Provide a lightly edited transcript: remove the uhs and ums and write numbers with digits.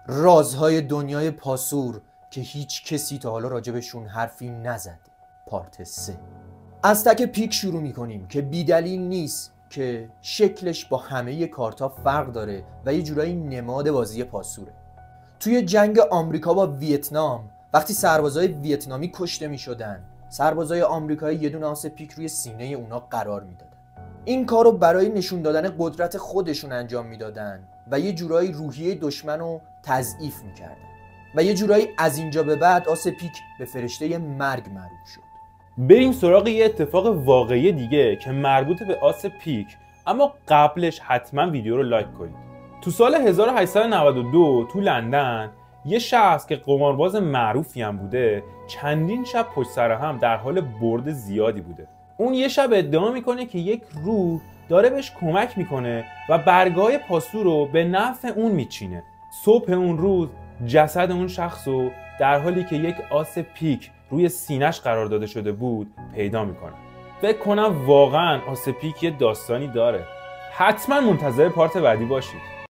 رازهای دنیای پاسور که هیچ کسی تا حالا راجبشون حرفی نزد. پارت 3. از تک پیک شروع میکنیم که بیدلیل نیست که شکلش با همه کارتا فرق داره و یه جورایی نماد بازی پاسوره. توی جنگ آمریکا با ویتنام وقتی سربازای ویتنامی کشته میشدن، سربازای آمریکایی یه دونه آس پیک روی سینه اونا قرار میدادن. این کارو برای نشون دادن قدرت خودشون انجام میدادن و یه جورایی روحیه دشمن رو تضعیف میکردن و یه جورایی از اینجا به بعد آس پیک به فرشته مرگ معروف شد. بریم سراغ یه اتفاق واقعی دیگه که مربوط به آس پیک، اما قبلش حتما ویدیو رو لایک کنید. تو سال 1892 تو لندن یه شخص که قمارباز معروفی هم بوده چندین شب پشت سر هم در حال برد زیادی بوده. اون یه شب ادعا میکنه که یک روح داره بهش کمک میکنه و برگای پاسو رو به نفع اون میچینه. صبح اون روز جسد اون شخص رو در حالی که یک آس پیک روی سینش قرار داده شده بود پیدا میکنه. فکر کنم واقعا آس پیک یه داستانی داره. حتما منتظر پارت بعدی باشید.